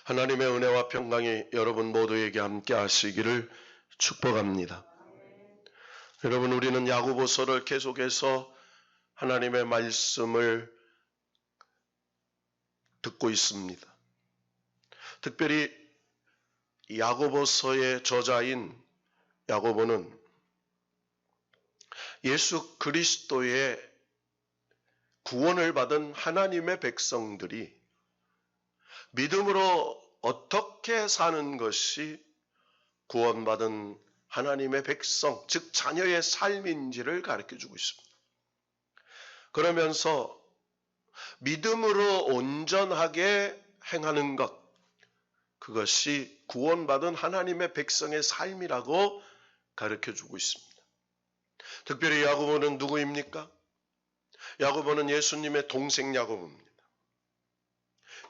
하나님의 은혜와 평강이 여러분 모두에게 함께 하시기를 축복합니다. 여러분, 우리는 야고보서를 계속해서 하나님의 말씀을 듣고 있습니다. 특별히 야고보서의 저자인 야고보는 예수 그리스도의 구원을 받은 하나님의 백성들이 믿음으로 어떻게 사는 것이 구원받은 하나님의 백성, 즉 자녀의 삶인지를 가르쳐주고 있습니다. 그러면서 믿음으로 온전하게 행하는 것, 그것이 구원받은 하나님의 백성의 삶이라고 가르쳐주고 있습니다. 특별히 야고보는 누구입니까? 야고보는 예수님의 동생 야고보입니다.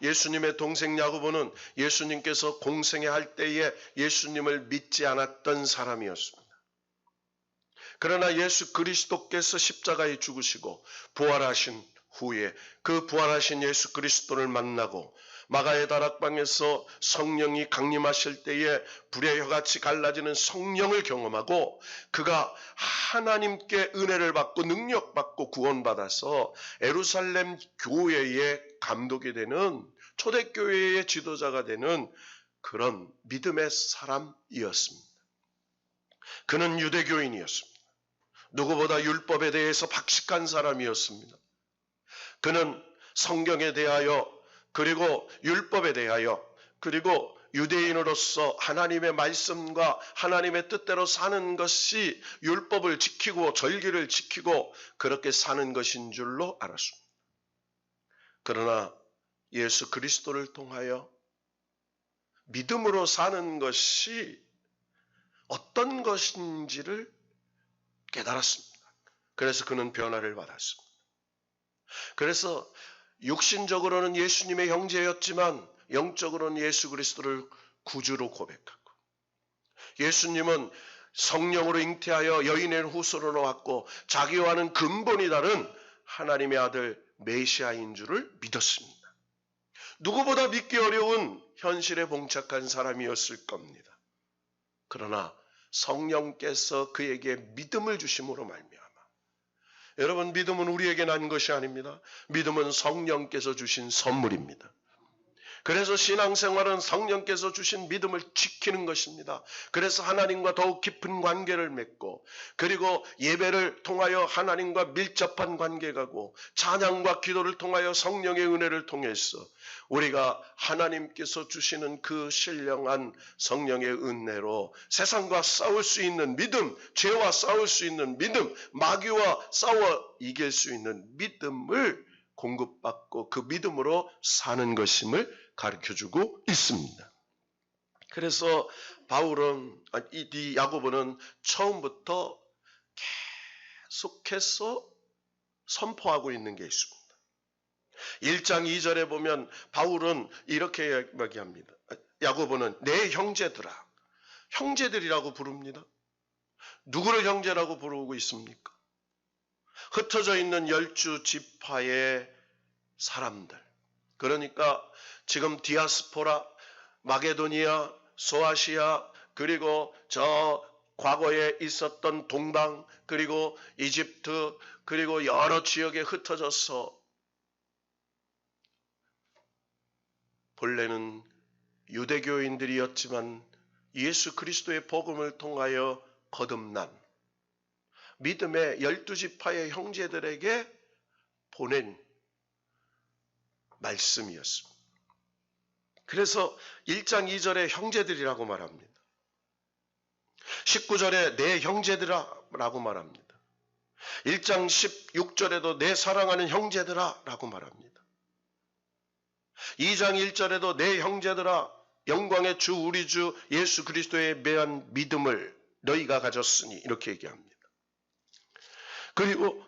예수님의 동생 야고보는 예수님께서 공생애 할 때에 예수님을 믿지 않았던 사람이었습니다. 그러나 예수 그리스도께서 십자가에 죽으시고 부활하신 후에 그 부활하신 예수 그리스도를 만나고 마가의 다락방에서 성령이 강림하실 때에 불의 혀같이 갈라지는 성령을 경험하고 그가 하나님께 은혜를 받고 능력받고 구원받아서 예루살렘 교회의 감독이 되는 초대교회의 지도자가 되는 그런 믿음의 사람이었습니다. 그는 유대교인이었습니다. 누구보다 율법에 대해서 박식한 사람이었습니다. 그는 성경에 대하여 그리고 율법에 대하여 그리고 유대인으로서 하나님의 말씀과 하나님의 뜻대로 사는 것이 율법을 지키고 절기를 지키고 그렇게 사는 것인 줄로 알았습니다. 그러나 예수 그리스도를 통하여 믿음으로 사는 것이 어떤 것인지를 깨달았습니다. 그래서 그는 변화를 받았습니다. 그래서 육신적으로는 예수님의 형제였지만 영적으로는 예수 그리스도를 구주로 고백하고 예수님은 성령으로 잉태하여 여인의 후손으로 나왔고 자기와는 근본이 다른 하나님의 아들 메시아인 줄을 믿었습니다. 누구보다 믿기 어려운 현실에 봉착한 사람이었을 겁니다. 그러나 성령께서 그에게 믿음을 주심으로 말미암아 여러분, 믿음은 우리에게 난 것이 아닙니다. 믿음은 성령께서 주신 선물입니다. 그래서 신앙생활은 성령께서 주신 믿음을 지키는 것입니다. 그래서 하나님과 더욱 깊은 관계를 맺고 그리고 예배를 통하여 하나님과 밀접한 관계가 가고 찬양과 기도를 통하여 성령의 은혜를 통해서 우리가 하나님께서 주시는 그 신령한 성령의 은혜로 세상과 싸울 수 있는 믿음, 죄와 싸울 수 있는 믿음, 마귀와 싸워 이길 수 있는 믿음을 공급받고 그 믿음으로 사는 것임을 가르쳐주고 있습니다. 그래서 이 야고보는 처음부터 계속해서 선포하고 있는 게 있습니다. 1장 2절에 보면 바울은 이렇게 이야기합니다. 야고보는 내 형제들아, 형제들이라고 부릅니다. 누구를 형제라고 부르고 있습니까? 흩어져 있는 12지파의 사람들. 그러니까 지금 디아스포라, 마게도니아, 소아시아, 그리고 저 과거에 있었던 동방, 그리고 이집트, 그리고 여러 지역에 흩어져서 본래는 유대교인들이었지만 예수 그리스도의 복음을 통하여 거듭난 믿음의 12지파의 형제들에게 보낸 말씀이었습니다. 그래서 1장 2절에 형제들이라고 말합니다. 19절에 내 형제들아라고 말합니다. 1장 16절에도 내 사랑하는 형제들아라고 말합니다. 2장 1절에도 내 형제들아 영광의 주 우리 주 예수 그리스도에 매한 믿음을 너희가 가졌으니 이렇게 얘기합니다. 그리고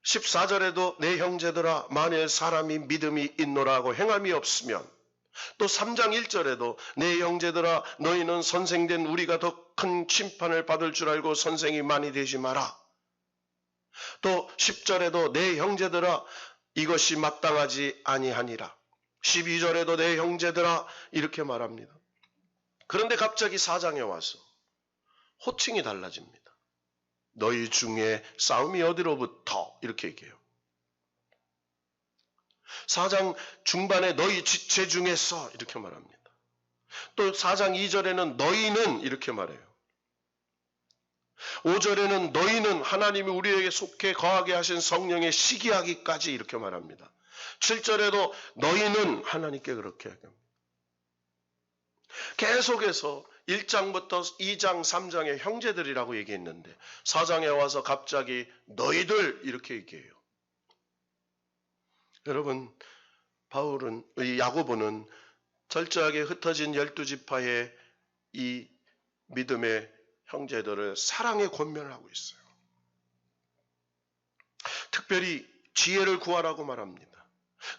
14절에도 내 형제들아 만일 사람이 믿음이 있노라고 행함이 없으면 또 3장 1절에도 내 형제들아 너희는 선생된 우리가 더 큰 심판을 받을 줄 알고 선생이 많이 되지 마라. 또 10절에도 내 형제들아 이것이 마땅하지 아니하니라. 12절에도 내 형제들아 이렇게 말합니다. 그런데 갑자기 4장에 와서 호칭이 달라집니다. 너희 중에 싸움이 어디로부터 이렇게 얘기해요. 4장 중반에 너희 지체 중에서 이렇게 말합니다. 또 4장 2절에는 너희는 이렇게 말해요. 5절에는 너희는 하나님이 우리에게 속해 거하게 하신 성령의 시기하기까지 이렇게 말합니다. 7절에도 너희는 하나님께 그렇게 합니다. 계속해서 1장부터 2장, 3장에 형제들이라고 얘기했는데 4장에 와서 갑자기 너희들 이렇게 얘기해요. 여러분, 야고보는 철저하게 흩어진 12지파의 이 믿음의 형제들을 사랑에 권면을 하고 있어요. 특별히 지혜를 구하라고 말합니다.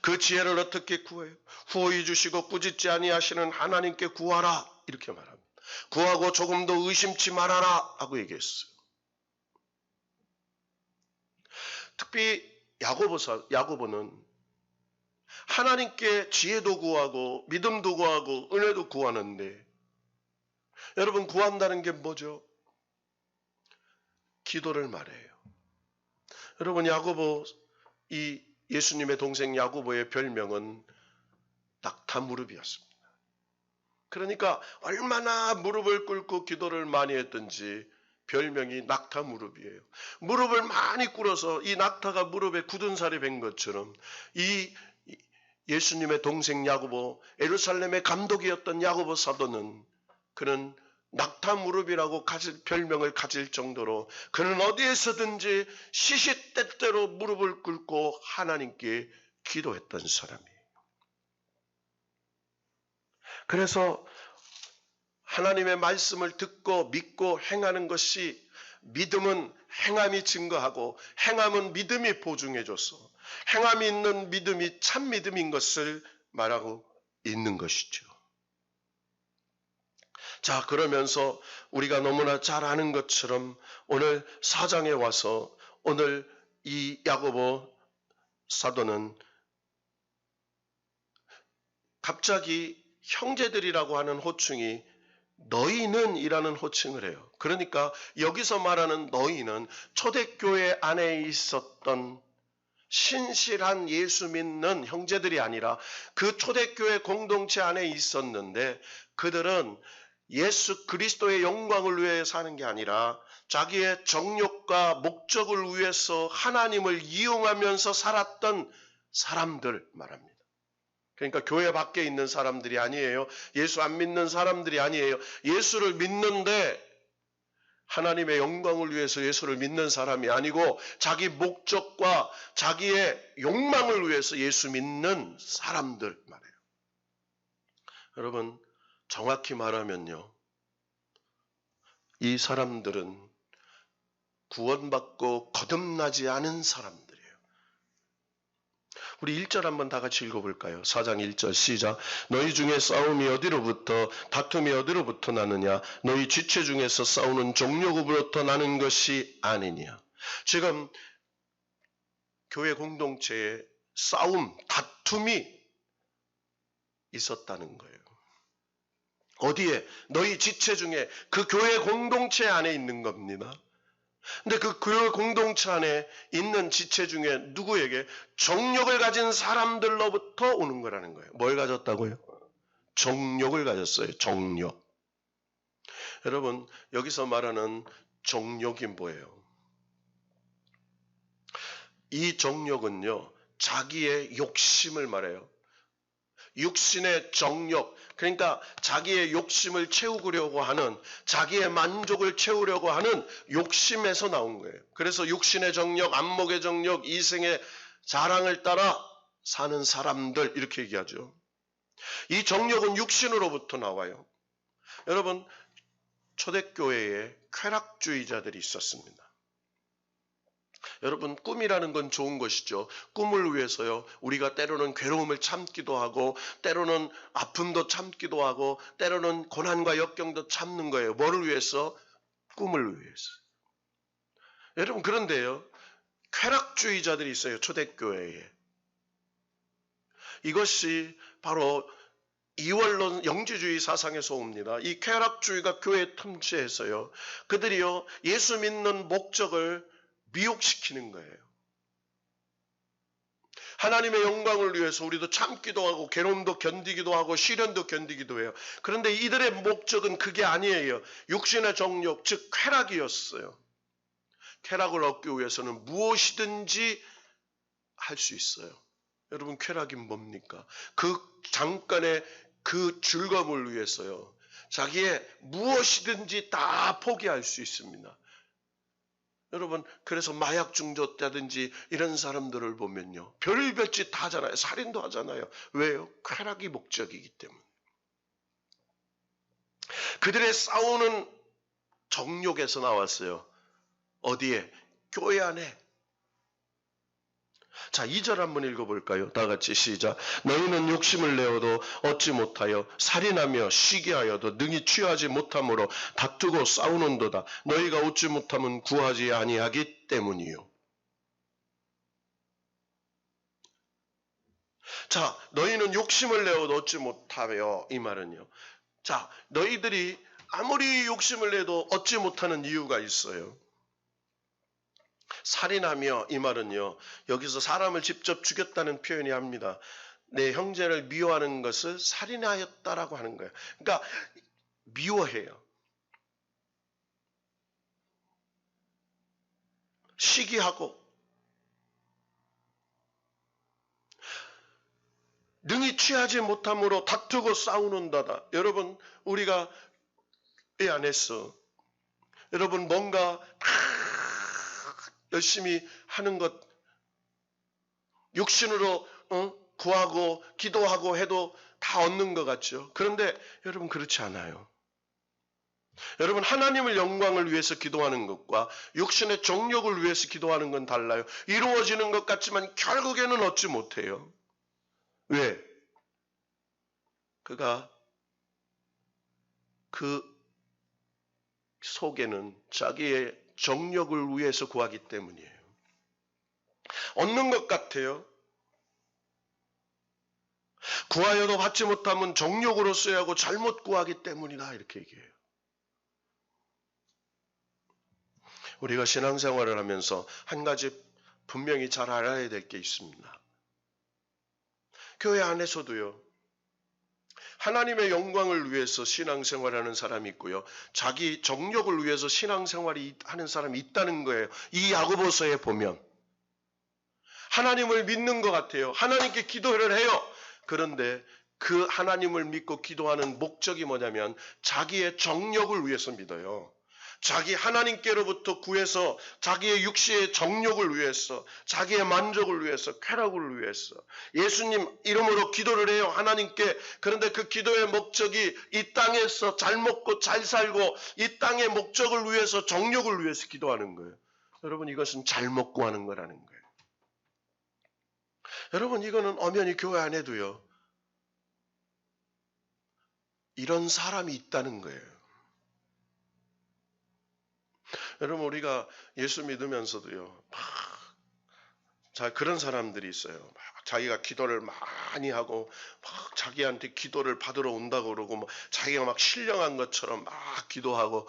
그 지혜를 어떻게 구해요? 후히 주시고 꾸짖지 아니하시는 하나님께 구하라 이렇게 말합니다. 구하고 조금도 의심치 말아라 하고 얘기했어요. 특히 야고보는 하나님께 지혜도 구하고 믿음도 구하고 은혜도 구하는데 여러분 구한다는 게 뭐죠? 기도를 말해요. 여러분 야고보 이 예수님의 동생 야고보의 별명은 낙타무릎이었습니다. 그러니까 얼마나 무릎을 꿇고 기도를 많이 했든지 별명이 낙타무릎이에요. 무릎을 많이 꿇어서 이 낙타가 무릎에 굳은 살이 밴 것처럼 이 예수님의 동생 야고보, 예루살렘의 감독이었던 야고보 사도는 그는 낙타무릎이라고 별명을 가질 정도로 그는 어디에서든지 시시때때로 무릎을 꿇고 하나님께 기도했던 사람이에요. 그래서 하나님의 말씀을 듣고 믿고 행하는 것이 믿음은 행함이 증거하고 행함은 믿음이 보증해줘서 행함이 있는 믿음이 참 믿음인 것을 말하고 있는 것이죠. 자, 그러면서 우리가 너무나 잘 아는 것처럼 오늘 4장에 와서 오늘 이 야고보 사도는 갑자기 형제들이라고 하는 호칭이 너희는 이라는 호칭을 해요. 그러니까 여기서 말하는 너희는 초대교회 안에 있었던 신실한 예수 믿는 형제들이 아니라 그 초대교회 공동체 안에 있었는데 그들은 예수 그리스도의 영광을 위해 사는 게 아니라 자기의 정욕과 목적을 위해서 하나님을 이용하면서 살았던 사람들 말합니다. 그러니까 교회 밖에 있는 사람들이 아니에요. 예수 안 믿는 사람들이 아니에요. 예수를 믿는데 하나님의 영광을 위해서 예수를 믿는 사람이 아니고 자기 목적과 자기의 욕망을 위해서 예수 믿는 사람들 말이에요. 여러분 정확히 말하면요. 이 사람들은 구원받고 거듭나지 않은 사람들이에요. 우리 1절 한번 다 같이 읽어볼까요? 4장 1절 시작. 너희 중에 싸움이 어디로부터 다툼이 어디로부터 나느냐? 너희 지체 중에서 싸우는 종료구부로부터 나는 것이 아니냐? 지금 교회 공동체에 싸움, 다툼이 있었다는 거예요. 어디에? 너희 지체 중에 그 교회 공동체 안에 있는 겁니다. 근데 그 교회 공동체 안에 있는 지체 중에 누구에게? 정욕을 가진 사람들로부터 오는 거라는 거예요. 뭘 가졌다고요? 정욕을 가졌어요. 정욕. 여러분 여기서 말하는 정욕이 뭐예요? 이 정욕은요. 자기의 욕심을 말해요. 육신의 정욕, 그러니까 자기의 욕심을 채우려고 하는, 자기의 만족을 채우려고 하는 욕심에서 나온 거예요. 그래서 육신의 정욕, 안목의 정욕, 이생의 자랑을 따라 사는 사람들 이렇게 얘기하죠. 이 정욕은 육신으로부터 나와요. 여러분 초대교회에 쾌락주의자들이 있었습니다. 여러분 꿈이라는 건 좋은 것이죠. 꿈을 위해서요. 우리가 때로는 괴로움을 참기도 하고 때로는 아픔도 참기도 하고 때로는 고난과 역경도 참는 거예요. 뭐를 위해서? 꿈을 위해서. 여러분 그런데요. 쾌락주의자들이 있어요. 초대교회에. 이것이 바로 이원론 영지주의 사상에서 옵니다. 이 쾌락주의가 교회 틈새에서요. 그들이요 예수 믿는 목적을 미혹시키는 거예요. 하나님의 영광을 위해서 우리도 참기도 하고 괴로움도 견디기도 하고 시련도 견디기도 해요. 그런데 이들의 목적은 그게 아니에요. 육신의 정욕, 즉 쾌락이었어요. 쾌락을 얻기 위해서는 무엇이든지 할 수 있어요. 여러분 쾌락이 뭡니까? 그 잠깐의 그 즐거움을 위해서요. 자기의 무엇이든지 다 포기할 수 있습니다. 여러분 그래서 마약 중독자든지 이런 사람들을 보면요. 별별 짓 다 하잖아요. 살인도 하잖아요. 왜요? 쾌락이 목적이기 때문에. 그들의 싸우는 정욕에서 나왔어요. 어디에? 교회 안에. 자, 2절 한번 읽어볼까요? 다 같이 시작. 너희는 욕심을 내어도 얻지 못하여 살인하며 시기하여도 능히 취하지 못함으로 다투고 싸우는도다. 너희가 얻지 못하면 구하지 아니하기 때문이요. 자, 너희는 욕심을 내어도 얻지 못하여 이 말은요. 자, 너희들이 아무리 욕심을 내도 얻지 못하는 이유가 있어요. 살인하며 이 말은요. 여기서 사람을 직접 죽였다는 표현이 합니다. 내 형제를 미워하는 것을 살인하였다라고 하는 거예요. 그러니까 미워해요. 시기하고 능히 취하지 못함으로 다투고 싸우는다다. 여러분 우리가 이 안에서 여러분 뭔가 열심히 하는 것 육신으로 구하고 기도하고 해도 다 얻는 것 같죠. 그런데 여러분 그렇지 않아요. 여러분 하나님의 영광을 위해서 기도하는 것과 육신의 정욕을 위해서 기도하는 건 달라요. 이루어지는 것 같지만 결국에는 얻지 못해요. 왜? 그가 그 속에는 자기의 정욕을 위해서 구하기 때문이에요. 얻는 것 같아요. 구하여도 받지 못하면 정욕으로 써야 하고 잘못 구하기 때문이다 이렇게 얘기해요. 우리가 신앙생활을 하면서 한 가지 분명히 잘 알아야 될 게 있습니다. 교회 안에서도요. 하나님의 영광을 위해서 신앙생활하는 사람이 있고요. 자기 정욕을 위해서 신앙생활이 하는 사람이 있다는 거예요. 이 야고보서에 보면 하나님을 믿는 것 같아요. 하나님께 기도를 해요. 그런데 그 하나님을 믿고 기도하는 목적이 뭐냐면 자기의 정욕을 위해서 믿어요. 자기 하나님께로부터 구해서 자기의 육신의 정욕을 위해서 자기의 만족을 위해서 쾌락을 위해서 예수님 이름으로 기도를 해요. 하나님께. 그런데 그 기도의 목적이 이 땅에서 잘 먹고 잘 살고 이 땅의 목적을 위해서 정욕을 위해서 기도하는 거예요. 여러분 이것은 잘못 구하는 거라는 거예요. 여러분 이거는 엄연히 교회 안에도요. 이런 사람이 있다는 거예요. 여러분 우리가 예수 믿으면서도요. 자 그런 사람들이 있어요. 막 자기가 기도를 많이 하고 막 자기한테 기도를 받으러 온다고 그러고 뭐 자기가 막 신령한 것처럼 막 기도하고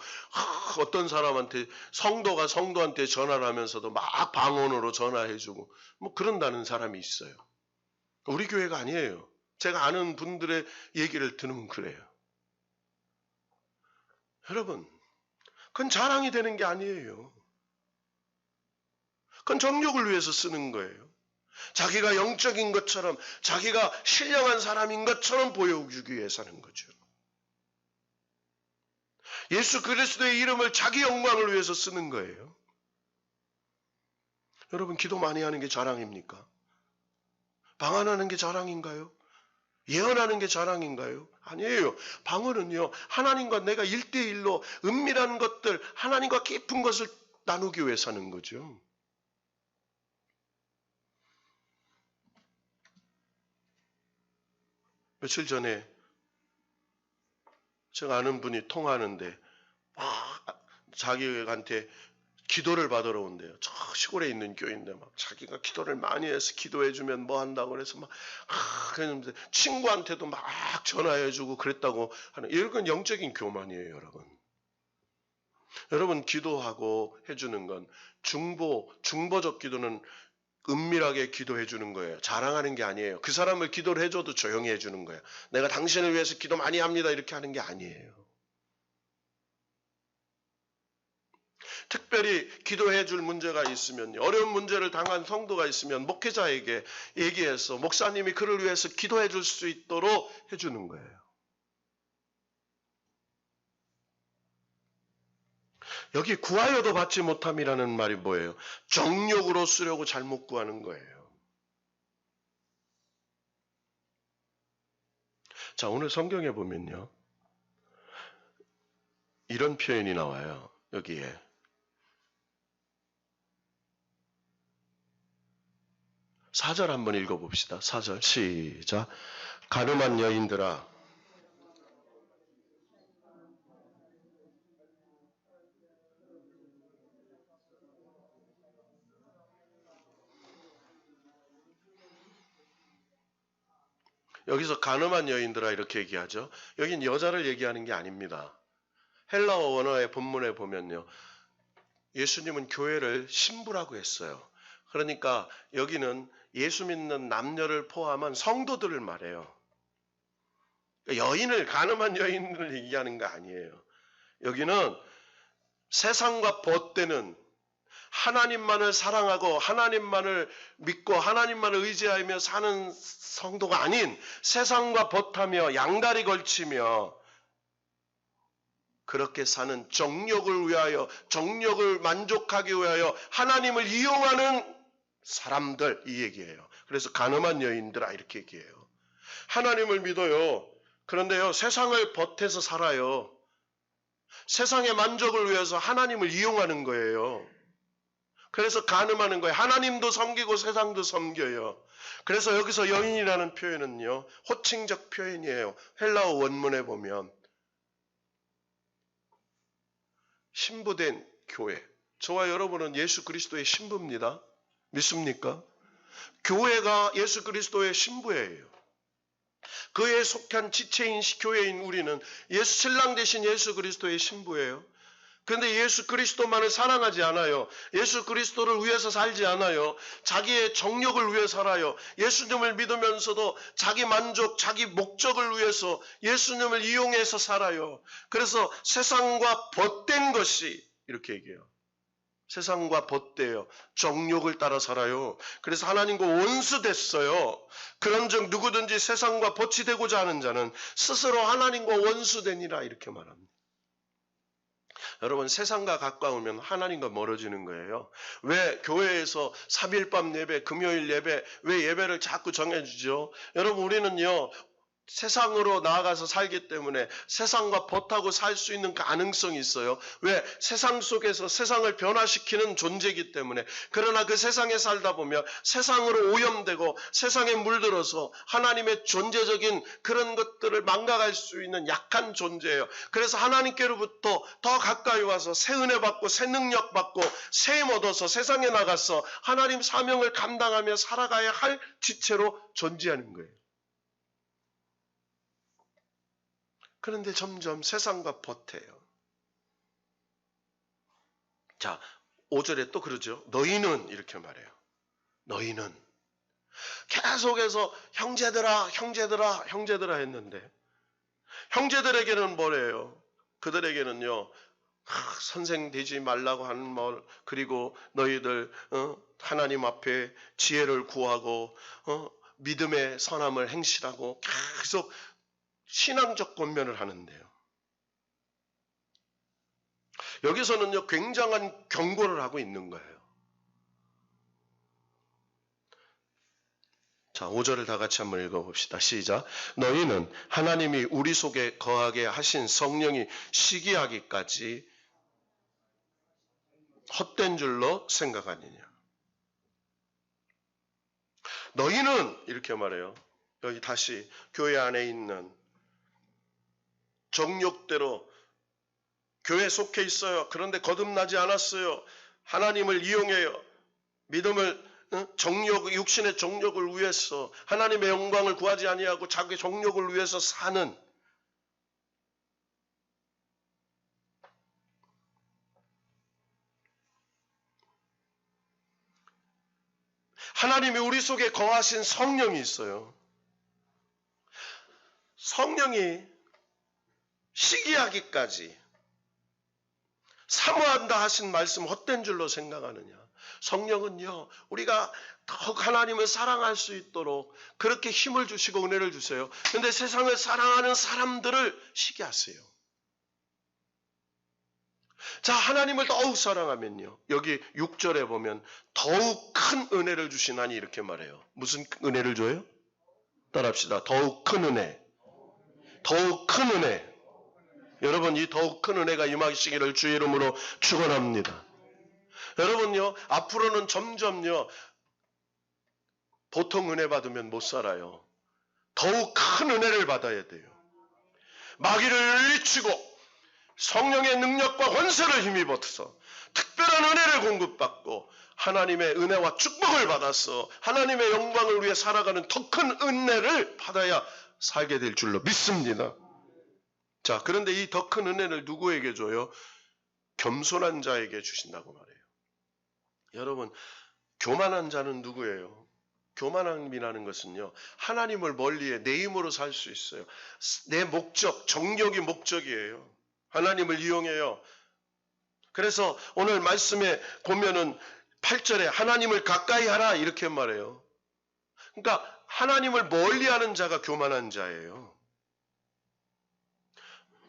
어떤 사람한테 성도가 성도한테 전화를 하면서도 막 방언으로 전화해주고 뭐 그런다는 사람이 있어요. 우리 교회가 아니에요. 제가 아는 분들의 얘기를 들으면 그래요. 여러분 그건 자랑이 되는 게 아니에요. 그건 정욕을 위해서 쓰는 거예요. 자기가 영적인 것처럼 자기가 신령한 사람인 것처럼 보여주기 위해서 하는 거죠. 예수 그리스도의 이름을 자기 영광을 위해서 쓰는 거예요. 여러분 기도 많이 하는 게 자랑입니까? 방언하는 게 자랑인가요? 예언하는 게 자랑인가요? 아니에요. 방언은요. 하나님과 내가 1대1로 은밀한 것들, 하나님과 깊은 것을 나누기 위해서 하는 거죠. 며칠 전에 제가 아는 분이 통화하는데 막 자기한테 기도를 받으러 온대요. 저 시골에 있는 교회인데 막 자기가 기도를 많이 해서 기도해주면 뭐 한다고 그래서 막 그랬는데 친구한테도 막 전화해주고 그랬다고 하는 이건 영적인 교만이에요, 여러분. 여러분 기도하고 해주는 건 중보적 기도는 은밀하게 기도해 주는 거예요. 자랑하는 게 아니에요. 그 사람을 기도를 해줘도 조용히 해주는 거예요. 내가 당신을 위해서 기도 많이 합니다. 이렇게 하는 게 아니에요. 특별히 기도해 줄 문제가 있으면, 어려운 문제를 당한 성도가 있으면 목회자에게 얘기해서 목사님이 그를 위해서 기도해 줄 수 있도록 해주는 거예요. 여기 구하여도 받지 못함이라는 말이 뭐예요? 정욕으로 쓰려고 잘못 구하는 거예요. 자, 오늘 성경에 보면요. 이런 표현이 나와요. 여기에. 4절 한번 읽어봅시다. 4절 시작. 가늠한 여인들아 여기서 가늠한 여인들아 이렇게 얘기하죠. 여긴 여자를 얘기하는 게 아닙니다. 헬라어 원어의 본문에 보면요. 예수님은 교회를 신부라고 했어요. 그러니까 여기는 예수 믿는 남녀를 포함한 성도들을 말해요. 여인을, 가늠한 여인을 얘기하는 거 아니에요. 여기는 세상과 벗되는 하나님만을 사랑하고 하나님만을 믿고 하나님만을 의지하며 사는 성도가 아닌 세상과 벗하며 양다리 걸치며 그렇게 사는 정욕을 위하여, 정욕을 만족하기 위하여 하나님을 이용하는 사람들, 이 얘기예요. 그래서 가늠한 여인들아 이렇게 얘기해요. 하나님을 믿어요. 그런데요, 세상을 벗해서 살아요. 세상의 만족을 위해서 하나님을 이용하는 거예요. 그래서 가늠하는 거예요. 하나님도 섬기고 세상도 섬겨요. 그래서 여기서 여인이라는 표현은요, 호칭적 표현이에요. 헬라어 원문에 보면 신부된 교회. 저와 여러분은 예수 그리스도의 신부입니다. 믿습니까? 교회가 예수 그리스도의 신부예요. 그에 속한 지체인 교회인 우리는 신랑 되신 예수 그리스도의 신부예요. 그런데 예수 그리스도만을 사랑하지 않아요. 예수 그리스도를 위해서 살지 않아요. 자기의 정욕을 위해 살아요. 예수님을 믿으면서도 자기 만족, 자기 목적을 위해서 예수님을 이용해서 살아요. 그래서 세상과 벗된 것이, 이렇게 얘기해요. 세상과 벗대요. 정욕을 따라 살아요. 그래서 하나님과 원수됐어요. 그런즉 누구든지 세상과 벗이 되고자 하는 자는 스스로 하나님과 원수되니라 이렇게 말합니다. 여러분, 세상과 가까우면 하나님과 멀어지는 거예요. 왜 교회에서 3일밤 예배, 금요일 예배, 왜 예배를 자꾸 정해주죠? 여러분, 우리는요, 세상으로 나아가서 살기 때문에 세상과 벗하고 살 수 있는 가능성이 있어요. 왜? 세상 속에서 세상을 변화시키는 존재이기 때문에. 그러나 그 세상에 살다 보면 세상으로 오염되고 세상에 물들어서 하나님의 존재적인 그런 것들을 망각할 수 있는 약한 존재예요. 그래서 하나님께로부터 더 가까이 와서 새 은혜 받고 새 능력 받고 새 힘 얻어서 세상에 나가서 하나님 사명을 감당하며 살아가야 할 지체로 존재하는 거예요. 그런데 점점 세상과 벗해요. 자, 5절에 또 그러죠. 너희는 이렇게 말해요. 너희는 계속해서 형제들아, 형제들아, 형제들아 했는데 형제들에게는 뭐래요? 그들에게는요. 선생 되지 말라고 하는 말, 그리고 너희들 하나님 앞에 지혜를 구하고 믿음의 선함을 행실하고 계속 신앙적 권면을 하는데요. 여기서는요, 굉장한 경고를 하고 있는 거예요. 자, 5절을 다 같이 한번 읽어봅시다. 시작. 너희는 하나님이 우리 속에 거하게 하신 성령이 시기하기까지 헛된 줄로 생각하느냐. 너희는 이렇게 말해요. 여기 다시 교회 안에 있는 정욕대로 교회에 속해 있어요. 그런데 거듭나지 않았어요. 하나님을 이용해요. 믿음을 육신의 정욕을 위해서 하나님의 영광을 구하지 아니하고 자기 정욕을 위해서 사는 하나님이 우리 속에 거하신 성령이 있어요. 성령이 시기하기까지 사모한다 하신 말씀 헛된 줄로 생각하느냐. 성령은요, 우리가 더욱 하나님을 사랑할 수 있도록 그렇게 힘을 주시고 은혜를 주세요. 그런데 세상을 사랑하는 사람들을 시기하세요. 자, 하나님을 더욱 사랑하면요, 여기 6절에 보면 더욱 큰 은혜를 주시나니 이렇게 말해요. 무슨 은혜를 줘요? 따라합시다. 더욱 큰 은혜. 더욱 큰 은혜. 여러분, 이 더욱 큰 은혜가 임하시기를 주의 이름으로 축원합니다. 여러분요, 앞으로는 점점요, 보통 은혜 받으면 못 살아요. 더욱 큰 은혜를 받아야 돼요. 마귀를 물리치고 성령의 능력과 권세를 힘입어서 특별한 은혜를 공급받고 하나님의 은혜와 축복을 받아서 하나님의 영광을 위해 살아가는 더 큰 은혜를 받아야 살게 될 줄로 믿습니다. 자, 그런데 이 더 큰 은혜를 누구에게 줘요? 겸손한 자에게 주신다고 말해요. 여러분, 교만한 자는 누구예요? 교만함이라는 것은요, 하나님을 멀리해 내 힘으로 살 수 있어요. 내 목적, 정욕이 목적이에요. 하나님을 이용해요. 그래서 오늘 말씀에 보면은 8절에 하나님을 가까이 하라 이렇게 말해요. 그러니까 하나님을 멀리하는 자가 교만한 자예요.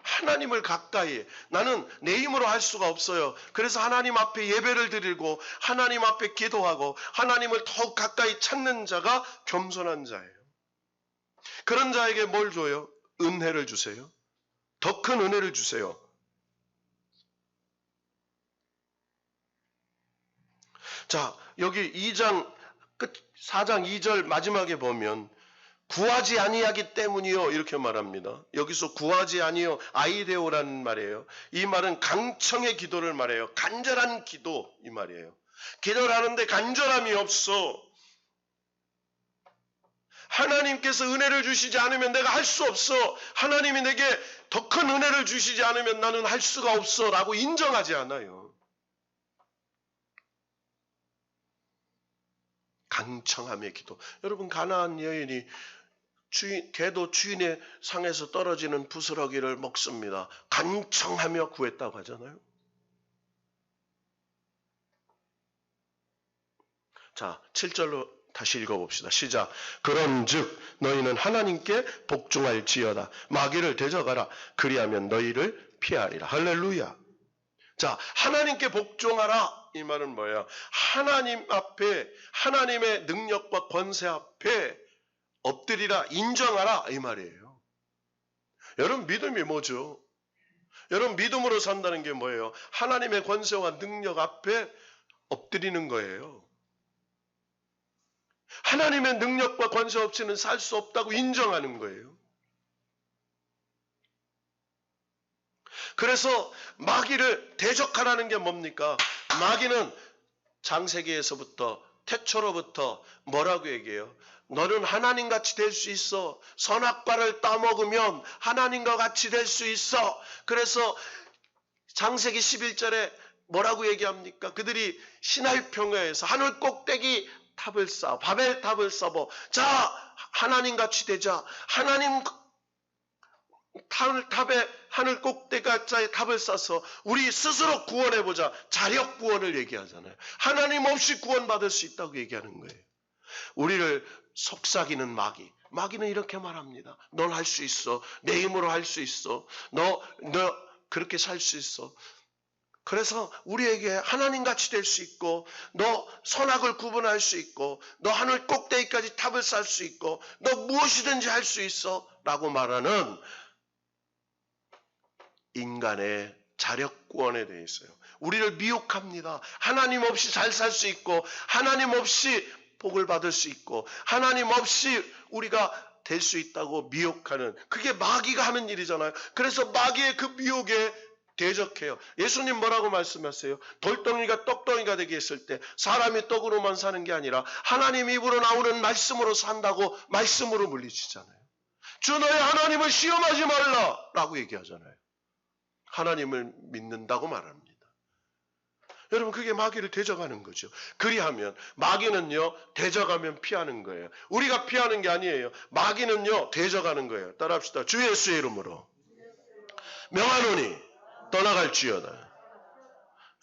하나님을 가까이, 나는 내 힘으로 할 수가 없어요. 그래서 하나님 앞에 예배를 드리고 하나님 앞에 기도하고 하나님을 더욱 가까이 찾는 자가 겸손한 자예요. 그런 자에게 뭘 줘요? 은혜를 주세요. 더 큰 은혜를 주세요. 자, 여기 2장 끝 4장 2절 마지막에 보면 구하지 아니하기 때문이요 이렇게 말합니다. 여기서 구하지 아니요 아이데오라는 말이에요. 이 말은 강청의 기도를 말해요. 간절한 기도 이 말이에요. 기도를 하는데 간절함이 없어. 하나님께서 은혜를 주시지 않으면 내가 할 수 없어. 하나님이 내게 더 큰 은혜를 주시지 않으면 나는 할 수가 없어 라고 인정하지 않아요. 강청함의 기도. 여러분, 가나안 여인이 개도 주인의 상에서 떨어지는 부스러기를 먹습니다. 간청하며 구했다고 하잖아요. 자, 7절로 다시 읽어봅시다. 시작. 그런즉 너희는 하나님께 복종할지어다. 마귀를 대적하라. 그리하면 너희를 피하리라. 할렐루야. 자, 하나님께 복종하라. 이 말은 뭐예요? 하나님 앞에, 하나님의 능력과 권세 앞에 엎드리라, 인정하라 이 말이에요. 여러분, 믿음이 뭐죠? 여러분, 믿음으로 산다는 게 뭐예요? 하나님의 권세와 능력 앞에 엎드리는 거예요. 하나님의 능력과 권세 없이는 살 수 없다고 인정하는 거예요. 그래서 마귀를 대적하라는 게 뭡니까? 마귀는 창세기에서부터 태초로부터 뭐라고 얘기해요? 너는 하나님같이 될 수 있어. 선악과를 따먹으면 하나님과 같이 될 수 있어. 그래서 창세기 11절에 뭐라고 얘기합니까? 그들이 시나이 평야에서 하늘 꼭대기 탑을 쌓아, 바벨 탑을 쌓고, 자, 하나님같이 되자. 하나님 탑에 하늘 꼭대기자의 탑을 쌓아서 우리 스스로 구원해보자. 자력 구원을 얘기하잖아요. 하나님 없이 구원받을 수 있다고 얘기하는 거예요. 우리를 속삭이는 마귀는 이렇게 말합니다. 넌 할 수 있어. 내 힘으로 할 수 있어. 너 그렇게 살 수 있어. 그래서 우리에게 하나님같이 될 수 있고, 너 선악을 구분할 수 있고, 너 하늘 꼭대기까지 탑을 쌓을 수 있고, 너 무엇이든지 할 수 있어 라고 말하는 인간의 자력구원에 대해 있어요. 우리를 미혹합니다. 하나님 없이 잘 살 수 있고, 하나님 없이 복을 받을 수 있고, 하나님 없이 우리가 될 수 있다고 미혹하는, 그게 마귀가 하는 일이잖아요. 그래서 마귀의 그 미혹에 대적해요. 예수님 뭐라고 말씀하세요? 돌덩이가 떡덩이가 되게 했을 때 사람이 떡으로만 사는 게 아니라 하나님 입으로 나오는 말씀으로 산다고 말씀으로 물리치잖아요. 주 너의 하나님을 시험하지 말라라고 얘기하잖아요. 하나님을 믿는다고 말합니다. 여러분 그게 마귀를 대적하는 거죠. 그리하면 마귀는요 대적하면 피하는 거예요. 우리가 피하는 게 아니에요. 마귀는요 대적하는 거예요. 따라합시다. 주 예수의 이름으로 명하노니 떠나갈지어다.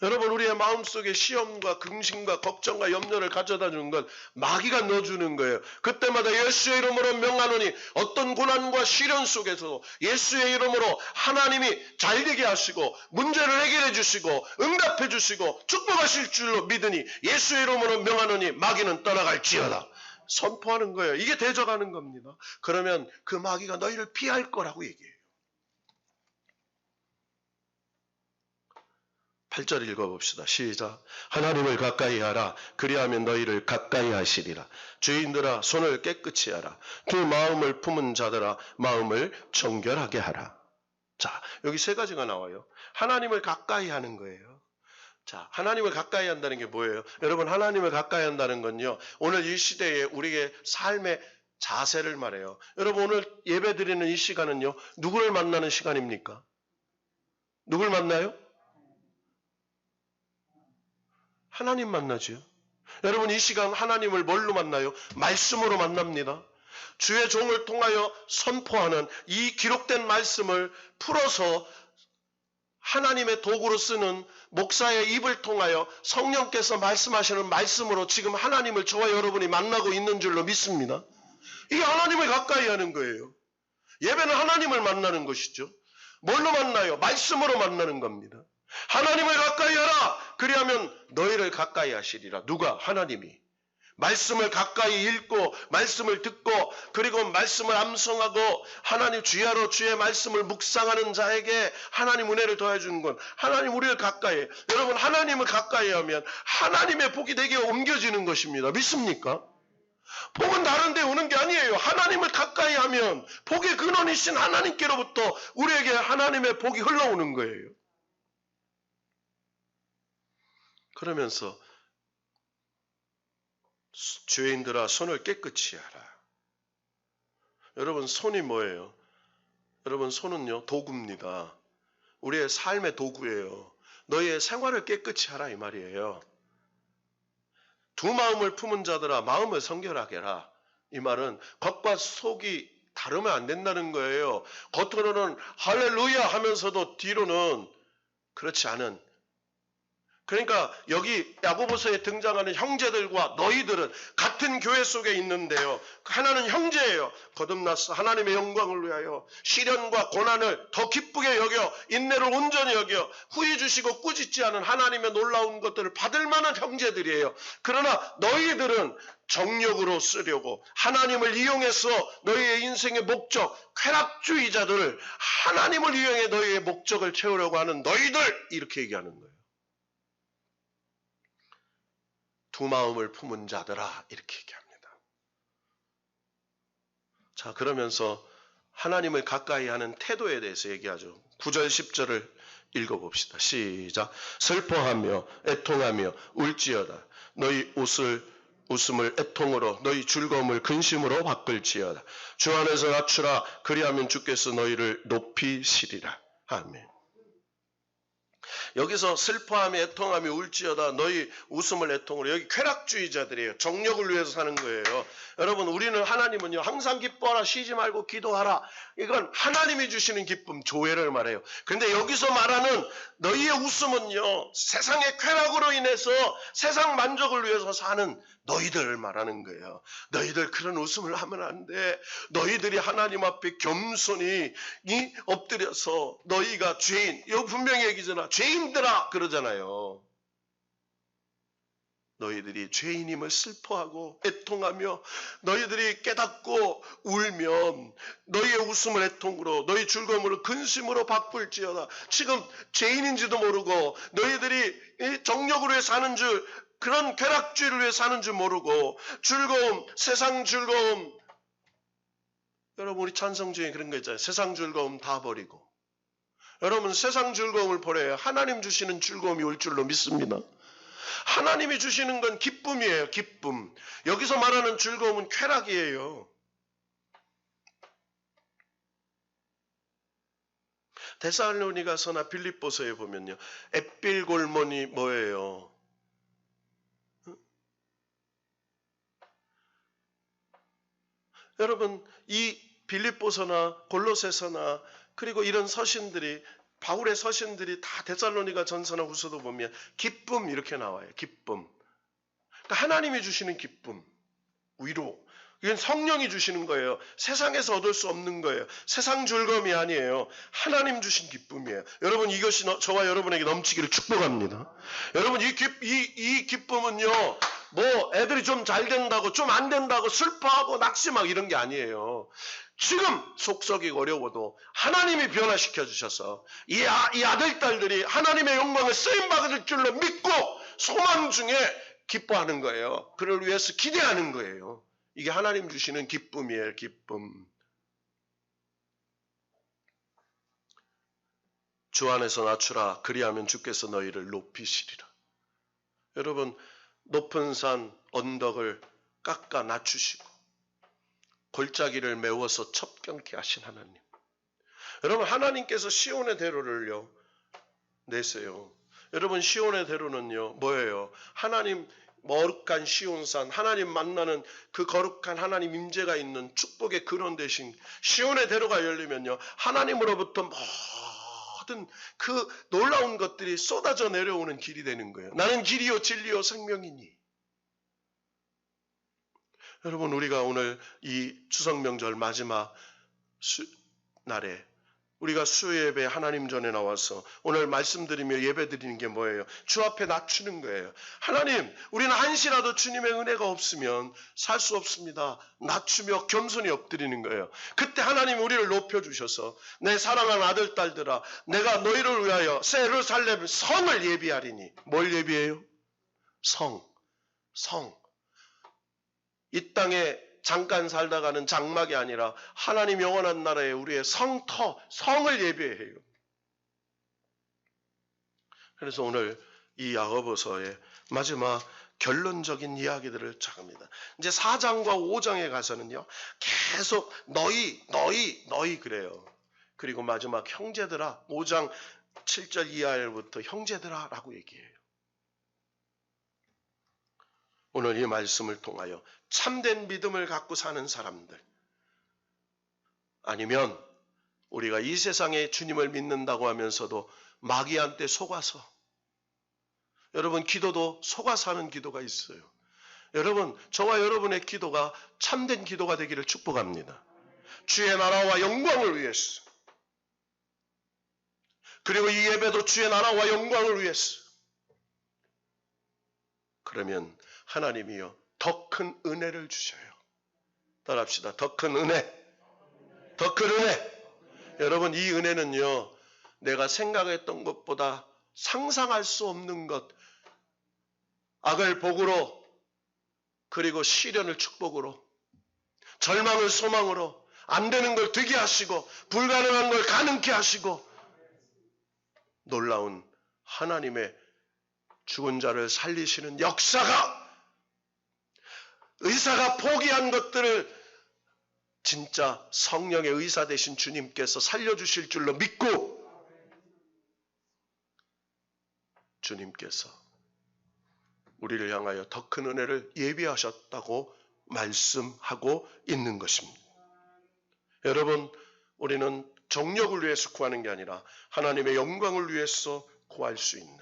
여러분 우리의 마음속에 시험과 긍심과 걱정과 염려를 가져다 주는 건 마귀가 넣어주는 거예요. 그때마다 예수의 이름으로 명하노니 어떤 고난과 시련 속에서 예수의 이름으로 하나님이 잘되게 하시고 문제를 해결해 주시고 응답해 주시고 축복하실 줄로 믿으니 예수의 이름으로 명하노니 마귀는 떠나갈지어다. 선포하는 거예요. 이게 대적하는 겁니다. 그러면 그 마귀가 너희를 피할 거라고 얘기해요. 8절 읽어봅시다. 시작. 하나님을 가까이 하라. 그리하면 너희를 가까이 하시리라. 죄인들아 손을 깨끗이 하라. 두 마음을 품은 자들아 마음을 정결하게 하라. 자, 여기 세 가지가 나와요. 하나님을 가까이 하는 거예요. 자, 하나님을 가까이 한다는 게 뭐예요? 여러분 하나님을 가까이 한다는 건요. 오늘 이 시대에 우리의 삶의 자세를 말해요. 여러분 오늘 예배 드리는 이 시간은요. 누구를 만나는 시간입니까? 누굴 만나요? 하나님 만나죠. 여러분 이 시간 하나님을 뭘로 만나요? 말씀으로 만납니다. 주의 종을 통하여 선포하는 이 기록된 말씀을 풀어서 하나님의 도구로 쓰는 목사의 입을 통하여 성령께서 말씀하시는 말씀으로 지금 하나님을 저와 여러분이 만나고 있는 줄로 믿습니다. 이게 하나님을 가까이 하는 거예요. 예배는 하나님을 만나는 것이죠. 뭘로 만나요? 말씀으로 만나는 겁니다. 하나님을 가까이 하라. 그리하면 너희를 가까이 하시리라. 누가? 하나님이. 말씀을 가까이 읽고 말씀을 듣고 그리고 말씀을 암송하고 하나님 주야로 주의 말씀을 묵상하는 자에게 하나님 은혜를 더해주는 건 하나님 우리를 가까이 해요. 여러분 하나님을 가까이 하면 하나님의 복이 내게 옮겨지는 것입니다. 믿습니까? 복은 다른 데 오는 게 아니에요. 하나님을 가까이 하면 복의 근원이신 하나님께로부터 우리에게 하나님의 복이 흘러오는 거예요. 그러면서 죄인들아 손을 깨끗이 하라. 여러분 손이 뭐예요? 여러분 손은요 도구입니다. 우리의 삶의 도구예요. 너희의 생활을 깨끗이 하라 이 말이에요. 두 마음을 품은 자들아 마음을 성결하게 하라. 이 말은 겉과 속이 다르면 안 된다는 거예요. 겉으로는 할렐루야 하면서도 뒤로는 그렇지 않은. 그러니까 여기 야고보서에 등장하는 형제들과 너희들은 같은 교회 속에 있는데요. 하나는 형제예요. 거듭나서 하나님의 영광을 위하여 시련과 고난을 더 기쁘게 여겨 인내를 온전히 여겨 후회 주시고 꾸짖지 않은 하나님의 놀라운 것들을 받을 만한 형제들이에요. 그러나 너희들은 정욕으로 쓰려고 하나님을 이용해서 너희의 인생의 목적, 쾌락주의자들을 하나님을 이용해 너희의 목적을 채우려고 하는 너희들 이렇게 얘기하는 거예요. 두 마음을 품은 자들아 이렇게 얘기합니다. 자 그러면서 하나님을 가까이 하는 태도에 대해서 얘기하죠. 9절 10절을 읽어봅시다. 시작. 슬퍼하며 애통하며 울지어다. 너희 웃음을 애통으로 너희 즐거움을 근심으로 바꿀지어다. 주 안에서 낮추라. 그리하면 주께서 너희를 높이시리라. 아멘. 여기서 슬퍼하며 애통하며 울지어다 너희 웃음을 애통으로 여기 쾌락주의자들이에요. 정력을 위해서 사는 거예요. 여러분 우리는 하나님은요 항상 기뻐하라 쉬지 말고 기도하라. 이건 하나님이 주시는 기쁨 조회를 말해요. 그런데 여기서 말하는 너희의 웃음은요 세상의 쾌락으로 인해서 세상 만족을 위해서 사는 너희들을 말하는 거예요. 너희들 그런 웃음을 하면 안 돼. 너희들이 하나님 앞에 겸손히 엎드려서 너희가 죄인 이거 분명히 얘기잖아. 죄인들아 그러잖아요. 너희들이 죄인임을 슬퍼하고 애통하며 너희들이 깨닫고 울면 너희의 웃음을 애통으로 너희 즐거움을 근심으로 바꿀지어다. 지금 죄인인지도 모르고 너희들이 정력으로 해 사는 줄 그런 쾌락주의를 위해 사는 줄 모르고 즐거움 세상 즐거움 여러분 우리 찬송 중에 그런 거 있잖아요. 세상 즐거움 다 버리고 여러분 세상 즐거움을 버려야 하나님 주시는 즐거움이 올 줄로 믿습니다. 하나님이 주시는 건 기쁨이에요. 기쁨. 여기서 말하는 즐거움은 쾌락이에요. 데살로니가서나 빌립보서에 보면요. 앳빌골몬이 뭐예요? 여러분 이 빌립보서나 골로새서나 그리고 이런 서신들이 바울의 서신들이 다 데살로니가 전서나 후서도 보면 기쁨 이렇게 나와요. 기쁨. 그러니까 하나님이 주시는 기쁨, 위로. 이건 성령이 주시는 거예요. 세상에서 얻을 수 없는 거예요. 세상 즐거움이 아니에요. 하나님 주신 기쁨이에요. 여러분 이것이 저와 여러분에게 넘치기를 축복합니다. 여러분 이 기쁨은요. 뭐 애들이 좀 잘 된다고 좀 안 된다고 슬퍼하고 낙심하고 이런 게 아니에요. 지금 속썩이고 어려워도 하나님이 변화시켜 주셔서 이 아들 딸들이 하나님의 영광을 쓰임받을 줄로 믿고 소망 중에 기뻐하는 거예요. 그를 위해서 기대하는 거예요. 이게 하나님 주시는 기쁨이에요. 기쁨. 주 안에서 낮추라. 그리하면 주께서 너희를 높이시리라. 여러분 높은 산 언덕을 깎아 낮추시고 골짜기를 메워서 첩경케 하신 하나님. 여러분 하나님께서 시온의 대로를요 내세요. 여러분 시온의 대로는요 뭐예요? 하나님 거룩한 시온산, 하나님 만나는 그 거룩한 하나님 임재가 있는 축복의 근원 대신 시온의 대로가 열리면요 하나님으로부터 모든 그 놀라운 것들이 쏟아져 내려오는 길이 되는 거예요. 나는 길이요 진리요 생명이니. 여러분 우리가 오늘 이 추석명절 마지막 날에 우리가 수요예배 하나님 전에 나와서 오늘 말씀드리며 예배드리는 게 뭐예요? 주 앞에 낮추는 거예요. 하나님, 우리는 한시라도 주님의 은혜가 없으면 살 수 없습니다. 낮추며 겸손히 엎드리는 거예요. 그때 하나님 우리를 높여주셔서 내 사랑하는 아들, 딸들아 내가 너희를 위하여 새 예루살렘 성을 예비하리니. 뭘 예비해요? 성. 이 땅에 잠깐 살다가는 장막이 아니라 하나님 영원한 나라에 우리의 성터, 성을 예배해요. 그래서 오늘 이 야고보서의 마지막 결론적인 이야기들을 작합니다. 이제 4장과 5장에 가서는요. 계속 너희 그래요. 그리고 마지막 형제들아 5장 7절 이하부터 형제들아 라고 얘기해요. 오늘 이 말씀을 통하여 참된 믿음을 갖고 사는 사람들 아니면 우리가 이 세상에 주님을 믿는다고 하면서도 마귀한테 속아서 여러분 기도도 속아서 하는 기도가 있어요. 여러분 저와 여러분의 기도가 참된 기도가 되기를 축복합니다. 주의 나라와 영광을 위해서 그리고 이 예배도 주의 나라와 영광을 위해서 그러면 하나님이요 더 큰 은혜를 주셔요. 따라합시다. 더 큰 은혜. 더 큰 은혜. 여러분 이 은혜는요. 내가 생각했던 것보다 상상할 수 없는 것. 악을 복으로 그리고 시련을 축복으로 절망을 소망으로 안 되는 걸 되게 하시고 불가능한 걸 가능케 하시고 놀라운 하나님의 죽은 자를 살리시는 역사가 의사가 포기한 것들을 진짜 성령의 의사 되신 주님께서 살려주실 줄로 믿고 주님께서 우리를 향하여 더 큰 은혜를 예비하셨다고 말씀하고 있는 것입니다. 여러분 우리는 정력을 위해서 구하는 게 아니라 하나님의 영광을 위해서 구할 수 있는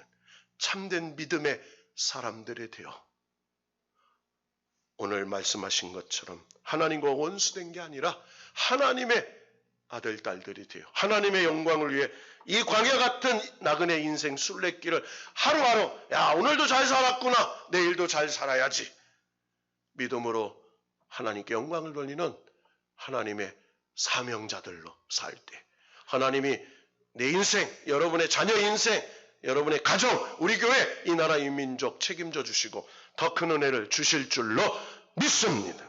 참된 믿음의 사람들이 되어 오늘 말씀하신 것처럼 하나님과 원수된 게 아니라 하나님의 아들, 딸들이 되어 하나님의 영광을 위해 이 광야 같은 나그네 인생 순례길을 하루하루 야 오늘도 잘 살았구나 내일도 잘 살아야지 믿음으로 하나님께 영광을 돌리는 하나님의 사명자들로 살 때 하나님이 내 인생, 여러분의 자녀 인생, 여러분의 가정, 우리 교회, 이 나라 이 민족 책임져 주시고 더 큰 은혜를 주실 줄로 믿습니다.